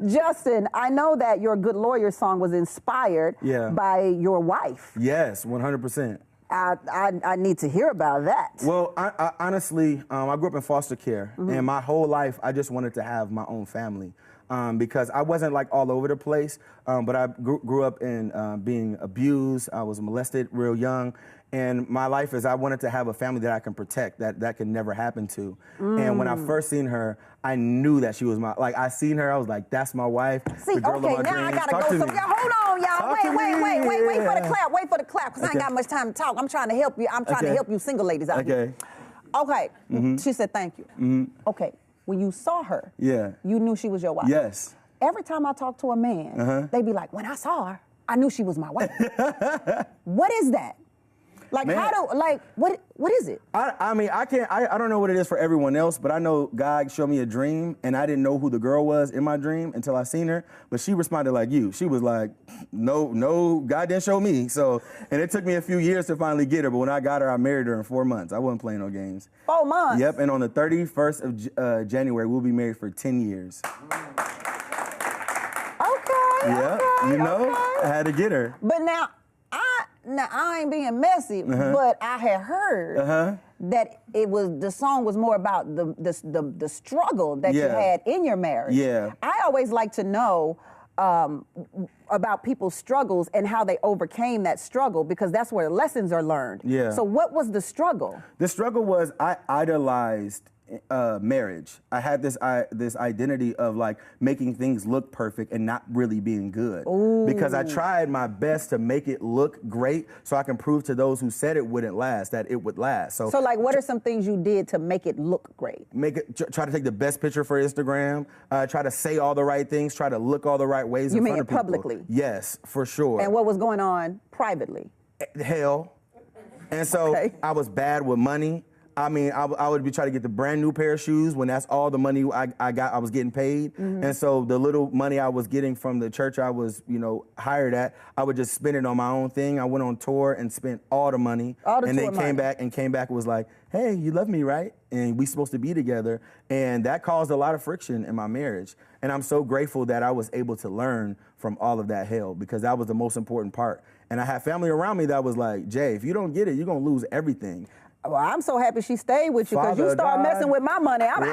Justin, I know that your Good Lawyer song was inspired by your wife. Yes, 100%. I need to hear about that. Well, I honestly, I grew up in foster care, and my whole life I just wanted to have my own family. Because I wasn't like all over the place, but I grew up in being abused. I was molested real young, and my life is I wanted to have a family that I can protect, that can never happen to. And when I first seen her, I knew that she was I seen her, I was like, that's my wife. See, okay, now dreams. I gotta go. So, hold on, y'all. Wait for the clap, because I ain't got much time to talk. I'm trying to help you. I'm trying to help you single ladies out here. Okay. She said thank you. Okay. When you saw her, you knew she was your wife. Yes. Every time I talk to a man, they be like, when I saw her, I knew she was my wife. What is that? Like, man. What is it? I mean, I don't know what it is for everyone else, but I know God showed me a dream, and I didn't know who the girl was in my dream until I seen her, but she responded like you. She was like, no, God didn't show me. So, and it took me a few years to finally get her, but when I got her, I married her in 4 months. I wasn't playing no games. 4 months? Yep, and on the 31st of January, we'll be married for 10 years. Okay, you know, I had to get her. But now I ain't being messy, but I had heard that the song was more about the struggle that you had in your marriage. Yeah. I always like to know about people's struggles and how they overcame that struggle, because that's where the lessons are learned. Yeah. So what was the struggle? The struggle was I idolized marriage. I had this identity of like making things look perfect and not really being good. Ooh. Because I tried my best to make it look great so I can prove to those who said it wouldn't last that it would last. So like, what are some things you did to make it look great? Try to take the best picture for Instagram, try to say all the right things, try to look all the right ways in front of people. You mean publicly? Yes, for sure. And what was going on privately? Hell. And so I was bad with money. I mean, I would be trying to get the brand new pair of shoes when that's all the money I got. I was getting paid, and so the little money I was getting from the church I was, hired at, I would just spend it on my own thing. I went on tour and spent all the money, and they came back and was like, "Hey, you love me, right? And we supposed to be together." And that caused a lot of friction in my marriage. And I'm so grateful that I was able to learn from all of that hell, because that was the most important part. And I had family around me that was like, "Jay, if you don't get it, you're gonna lose everything." Well, I'm so happy she stayed with you, because you start messing with my money. I'm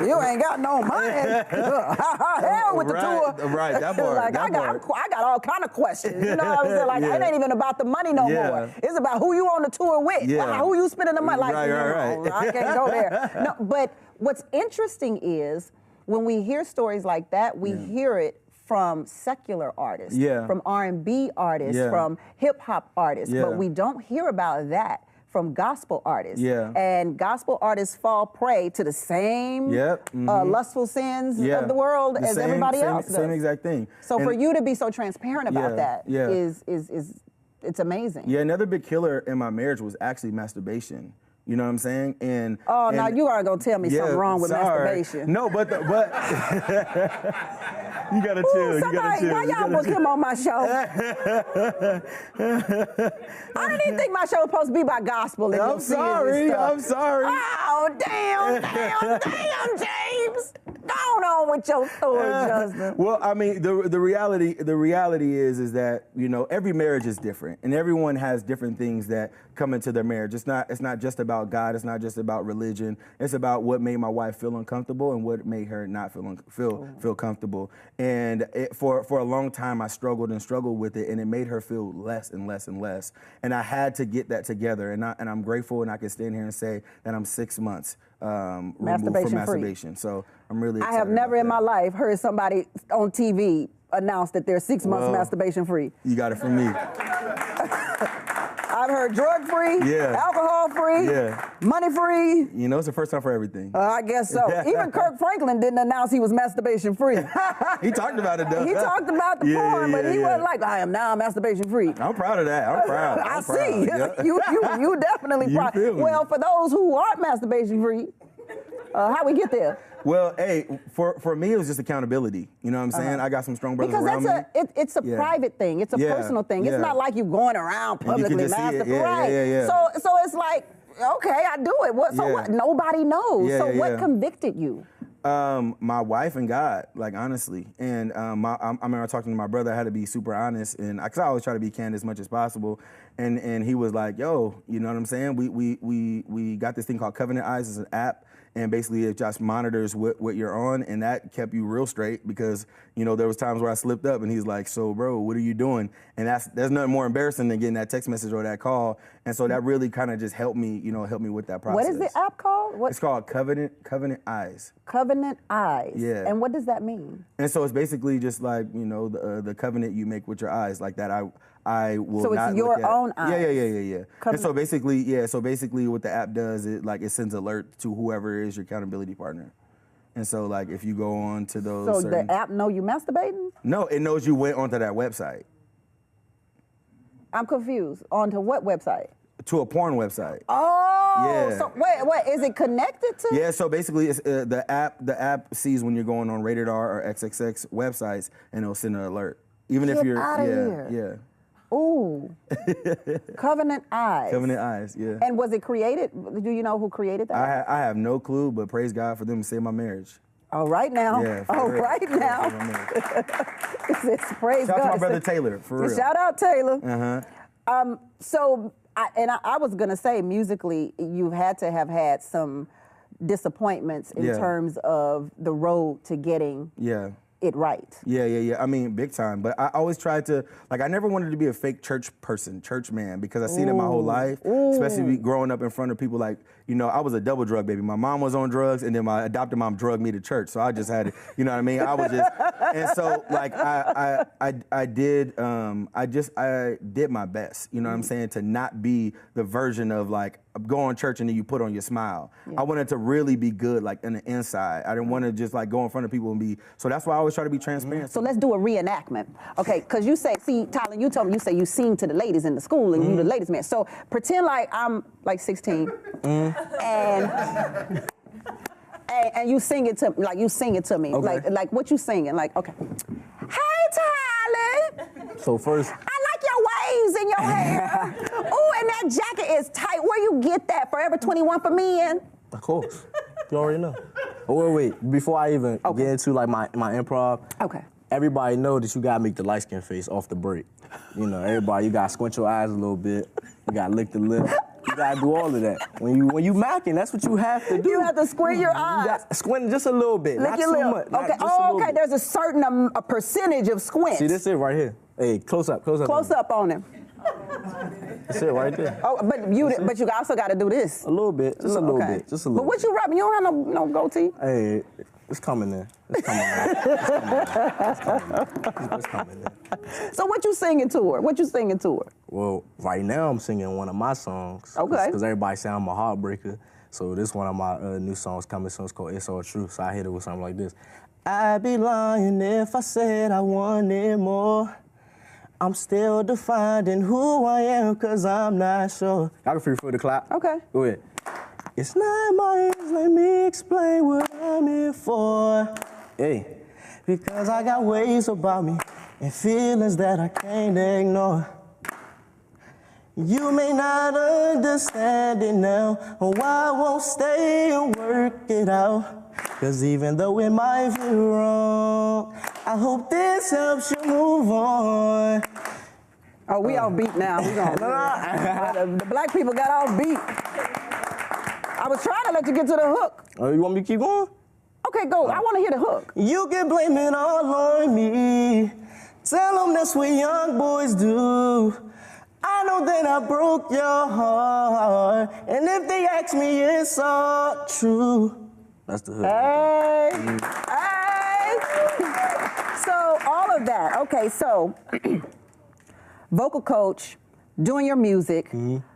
you ain't got no money. Hell with the tour. Right, that part. Like, I got all kind of questions. You know what I'm saying? Like, it ain't even about the money no more. It's about who you on the tour with. Who you spending the money. Like, right. I can't go there. No, but what's interesting is when we hear stories like that, we hear it from secular artists, from R&B artists, from hip-hop artists, but we don't hear about that from gospel artists. And gospel artists fall prey to the same lustful sins of the world as everybody else does. Same exact thing. So for you to be so transparent about that is it's amazing. Yeah, another big killer in my marriage was actually masturbation. You know what I'm saying? And now you are gonna tell me something wrong with masturbation. No, but you gotta chill. You gotta chill. Why y'all book him on my show? I didn't even think my show was supposed to be about gospel. I'm sorry. Oh, damn, James. Go on with your story, Justin. Well, I mean, the reality is that, every marriage is different, and everyone has different things that come into their marriage. It's not just about God. It's not just about religion. It's about what made my wife feel uncomfortable and what made her not feel comfortable. And for a long time, I struggled with it, and it made her feel less and less and less. And I had to get that together, and I'm grateful, and I can stand here and say that I'm 6 months removed from masturbation. So I'm really excited. I have never in my life heard somebody on TV announce that they're 6 months masturbation free. You got it from me. I've heard drug free, alcohol free, money free. It's the first time for everything. I guess so. Even Kirk Franklin didn't announce he was masturbation free. He talked about it though. He talked about the porn, but he wasn't like, I am now masturbation free. I'm proud of that. I'm proud. I see. You definitely proud. Well, for those who aren't masturbation free, how we get there? Well, hey, for me, it was just accountability. You know what I'm saying? I got some strong brothers around me. Because it's a privite thing. It's a personal thing. It's not like you going around publicly masturbating. So it's like, okay, I do it. What? Nobody knows. So what convicted you? My wife and God, like honestly, and I remember talking to my brother. I had to be super honest, and because I always try to be candid as much as possible. And he was like, "Yo, you know what I'm saying? We got this thing called Covenant Eyes. It's an app, and basically it just monitors what you're on, and that kept you real straight because there was times where I slipped up, and he's like, "So, bro, what are you doing?" And there's nothing more embarrassing than getting that text message or that call, and so that really kind of just helped me with that process. What is the app called? It's called Covenant Eyes. Covenant Eyes. Yeah. And what does that mean? And so it's basically just like the covenant you make with your eyes, like that. I will. So not it's your look at, own eyes. Yeah. And so basically, what the app does, it sends alert to whoever is your accountability partner. And so like if you go on to those. So the app know you masturbating? No, it knows you went onto that website. I'm confused. Onto what website? To a porn website. Oh, yeah. So wait, is it connected to? Yeah, so basically it's, the app sees when you're going on Rated R or XXX websites, and it'll send an alert. Even Get if you're, out of here. Yeah. Ooh. Covenant Eyes. Covenant Eyes, yeah. And was it created? Do you know who created that? I have no clue, but praise God for them to save my marriage. All right now. Yeah, all right now. Praise Shout God. out to my brother Taylor, for real. Shout out Taylor. Uh-huh. So, I was gonna say, musically, you had to have had some disappointments in terms of the road to getting it right. Yeah. I mean, big time. But I always tried to, I never wanted to be a fake church man, because I've seen it my whole life, especially growing up in front of people I was a double drug baby. My mom was on drugs, and then my adopted mom drugged me to church. So I just had it, you know what I mean? I was just, and so I did my best, you know what I'm saying, to not be the version of go on church and then you put on your smile. I wanted to really be good, in the inside. I didn't want to just go in front of people and be, so that's why I always try to be transparent. So let's do a reenactment. Okay, because you say, Tylan, you told me, you sing to the ladies in the school and you the ladies man. So pretend like I'm 16 and you sing it to me. Okay. Like what you singing? Okay. Hey Tylan! So first, I like your waves and your hair. Ooh, and that jacket is tight. Where you get that? Forever 21 for men? of course, you already know. Oh, wait, before I even get into my improv, everybody know that you gotta make the light skin face off the break. Everybody, you gotta squint your eyes a little bit. You gotta lick the lip. You gotta do all of that. When you macking, that's what you have to do. You have to squint your eyes. You got squint just a little bit, lick not your too lip. much. Okay. There's a certain a percentage of squint. See, this it right here. Hey, close up. Close up on him. That's it right there. Oh, but you also got to do this. A little bit, just a little bit. But what you rapping? You don't have no goatee. Hey, it's coming in. It's coming in. So what you singing to her? Well, right now I'm singing one of my songs. Okay. Because everybody say I'm a heartbreaker. So this one of my new songs coming soon. It's called It's All True. So I hit it with something like this. I'd be lying if I said I wanted more. I'm still defining who I am, cause I'm not sure. Y'all can feel free to clap. Okay. Go ahead. It's not my ears, let me explain what I'm here for. Hey, because I got ways about me and feelings that I can't ignore. You may not understand it now, or I won't stay and work it out. Cause even though it might feel wrong, I hope this helps you move on. Oh, we off beat now. We gonna the black people got off beat. I was trying to let you get to the hook. Oh, you want me to keep going? Okay, go. I want to hear the hook. You can blame it all on me. Tell them that's what young boys do. I know that I broke your heart. And if they ask me, it's all true. That's the hook. Hey. So all of that. Okay, so vocal coach, doing your music,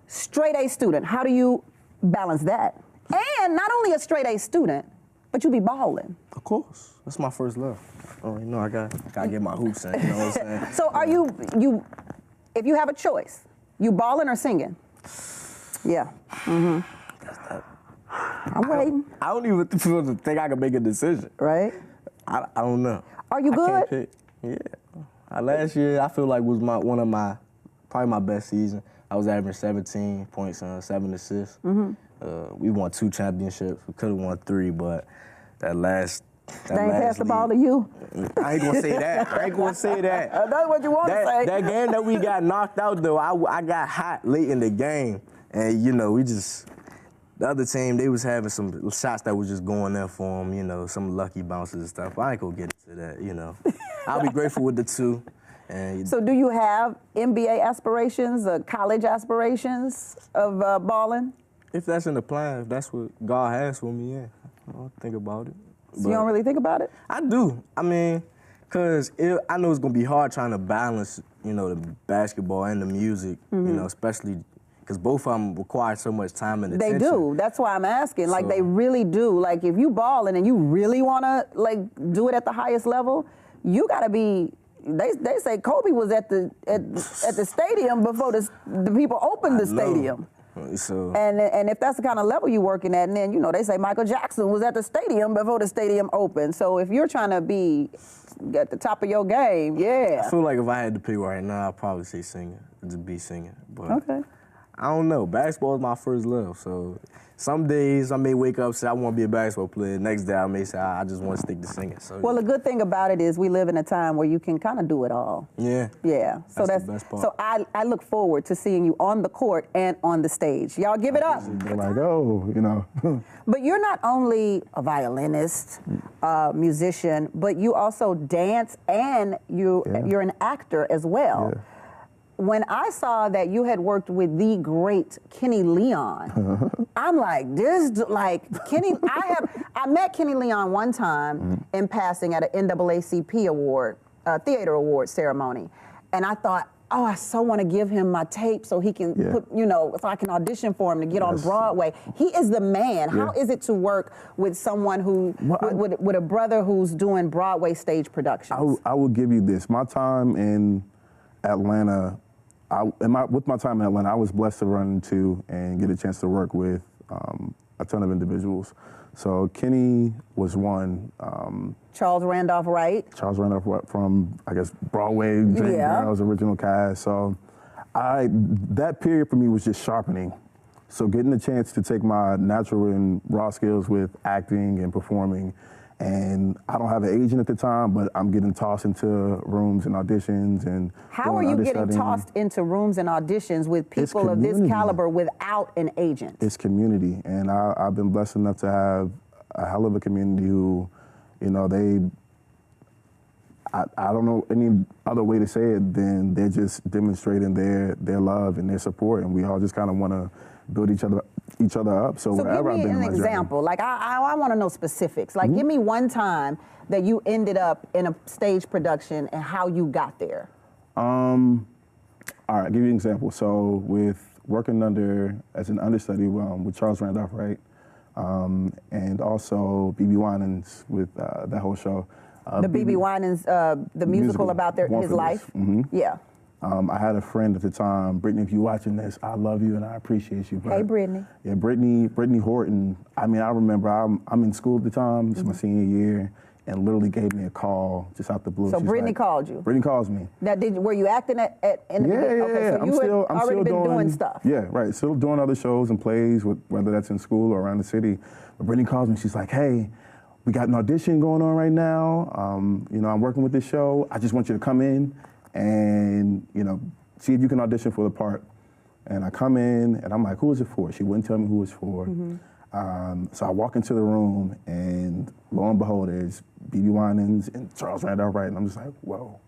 straight A student. How do you balance that? And not only a straight A student, but you be balling. Of course. That's my first love. Oh, I gotta get my hoops in, you know what I'm saying? So are you if you have a choice, you balling or singing? Yeah. I'm waiting. I don't even think I can make a decision. Right? I don't know. Are you good? I can't pick. Yeah. Last year, I feel like was probably my best season. I was averaging 17 points and 7 assists. We won 2 championships. We could have won 3, but that last. They ain't passed the ball to you? I ain't gonna say that. That's what you want to say. That game that we got knocked out, though, I got hot late in the game. And, you know, the other team, they was having some shots that was just going there for them, you know, some lucky bounces and stuff. I ain't gonna get into that, you know. I'll be grateful with the 2. And so do you have NBA aspirations or college aspirations of balling? If that's in the plan, if that's what God has for me, yeah, I'll think about it. So you don't really think about it? I do. I mean, because I know it's going to be hard trying to balance, you know, the basketball and the music, you know, especially because both of them require so much time and attention. They do. That's why I'm asking. Like, they really do. Like, if you balling and you really want to, like, do it at the highest level, you got to be... They say Kobe was at the stadium before the people opened the stadium. So. And if that's the kind of level you're working at, and then, you know, they say Michael Jackson was at the stadium before the stadium opened. So if you're trying to be at the top of your game, yeah. I feel like if I had to pick right now, I'd probably say singer, to be singing. But okay. I don't know. Basketball is my first love, so some days I may wake up and say I want to be a basketball player. Next day I may say I just want to stick to singing. So, well, the good thing about it is we live in a time where you can kind of do it all. Yeah. Yeah. So that's the best part. So I look forward to seeing you on the court and on the stage. Y'all give it up. They're like, oh, you know. But you're not only a violinist, musician, but you also dance and you're an actor as well. Yeah. When I saw that you had worked with the great Kenny Leon, I'm like, Kenny, I met Kenny Leon one time in passing at an NAACP award, theater award ceremony. And I thought, oh, I so want to give him my tape so he can put, you know, so I can audition for him to get on Broadway. He is the man. How is it to work with someone who, with a brother who's doing Broadway stage productions? I will give you this. My time in Atlanta, with my time in Atlanta, I was blessed to run into and get a chance to work with a ton of individuals. So Kenny was one. Charles Randolph Wright. Charles Randolph Wright from, I guess, Broadway, James Brown's original cast. So that period for me was just sharpening. So getting the chance to take my natural and raw skills with acting and performing. And I don't have an agent at the time, but I'm getting tossed into rooms and auditions and how are you getting tossed into rooms and auditions with people of this caliber without an agent? It's community, and I've been blessed enough to have a hell of a community who, you know, I don't know any other way to say it than they're just demonstrating their love and their support, and we all just kind of want to build each other up. So wherever I've been in my journey. Give me an example. Like I want to know specifics. Like give me one time that you ended up in a stage production and how you got there. All right, I'll give you an example. So with working as an understudy with Charles Randolph Wright, and also B.B. Winans with that whole show. The B.B. Winans, the musical about his life? Yeah. I had a friend at the time, Brittany, if you're watching this, I love you and I appreciate you. But hey, Brittany. Yeah, Brittany Horton. I mean, I remember I'm in school at the time, it's my senior year, and literally gave me a call just out the blue. So Brittany called you? Brittany calls me. Now, were you acting in the Okay, so you had already been doing stuff. Yeah, right. Still doing other shows and plays, whether that's in school or around the city. But Brittany calls me, she's like, hey, we got an audition going on right now. You know, I'm working with this show. I just want you to come in and, you know, see if you can audition for the part. And I come in, and I'm like, who is it for? She wouldn't tell me who it's for. So I walk into the room, and lo and behold, there's B.B. Winans and Charles Randolph Wright, and I'm just like, whoa.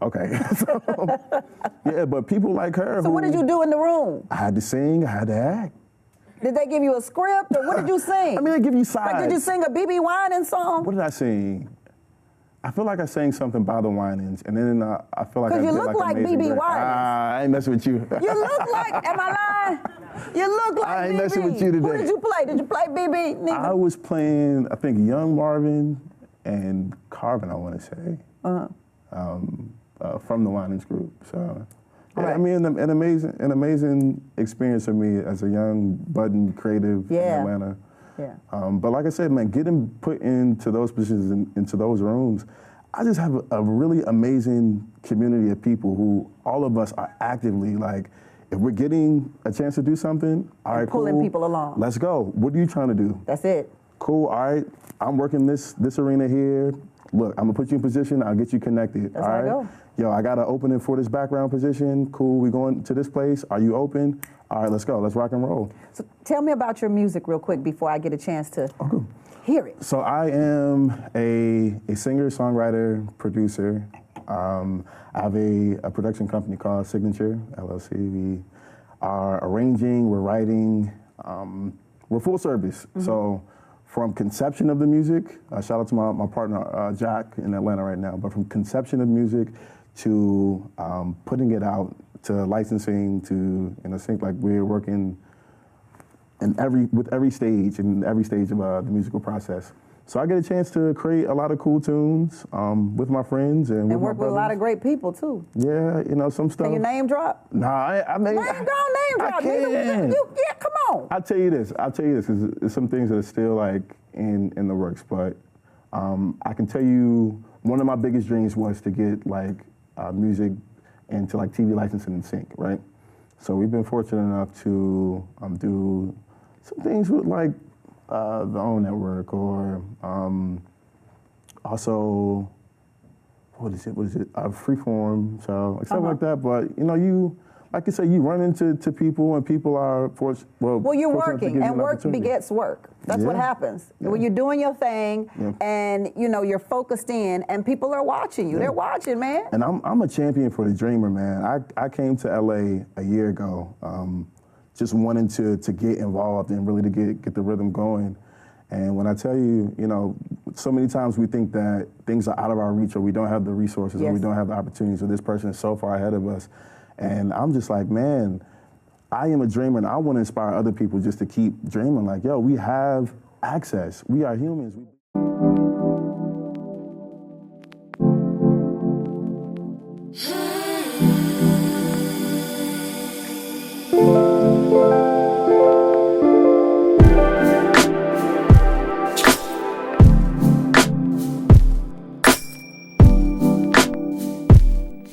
Okay. So, yeah, but people like her. So what did you do in the room? I had to sing, I had to act. Did they give you a script, or what did you sing? I mean, they give you sides. Like, did you sing a B.B. Winans song? What did I sing? I feel like I sang something by the Winans, and then I feel like I did you look like B.B. Winans. I ain't messing with you. You look like, am I lying? You look like I ain't BB. messing with you today. Who did you play? Did you play B.B.? I was playing, I think, Young Marvin and Carvin, I want to say, from the Winans group. So, yeah, I mean, an amazing experience for me as a young, budding creative in Atlanta. Yeah. But like I said, man, getting put into those positions, into those rooms, I just have a really amazing community of people who all of us are actively like, if we're getting a chance to do something, all right, pulling people along. Let's go. What are you trying to do? That's it. cool, all right, I'm working this arena here. Look, I'm gonna put you in position, I'll get you connected. That's all how right? I go. Yo, I got an opening for this background position. Cool, we going to this place. Are you open? All right, let's go. Let's rock and roll. So tell me about your music real quick before I get a chance to hear it. So I am a singer, songwriter, producer. I have a production company called Signature, LLC. We are arranging, we're writing, we're full service. So from conception of the music, shout out to my partner, Jack, in Atlanta right now, but from conception of music to putting it out, to licensing, to, sync, like we're working with every stage of the musical process. So I get a chance to create a lot of cool tunes with my friends and with work with a lot of great people too. Yeah, some stuff. Can you name drop? Nah, I mean, name drop. I can't. Yeah, come on. I'll tell you this, because there's some things that are still like in the works, but I can tell you one of my biggest dreams was to get like music into like TV licensing and sync, right? So we've been fortunate enough to do some things with like the OWN network, or also what is it? Freeform, so like something like that. But you, like you say, you run into people, and people are well, you're working, and work begets work. That's what happens when you're doing your thing, and you're focused in, and people are watching you. They're watching, man. And I'm a champion for the dreamer, man. I came to LA a year ago, just wanting to get involved and really to get the rhythm going. And when I tell you, so many times we think that things are out of our reach, or we don't have the resources, or we don't have the opportunities, or this person is so far ahead of us. And I'm just like, man, I am a dreamer, and I want to inspire other people just to keep dreaming. Like, yo, we have access. We are humans. Yeah.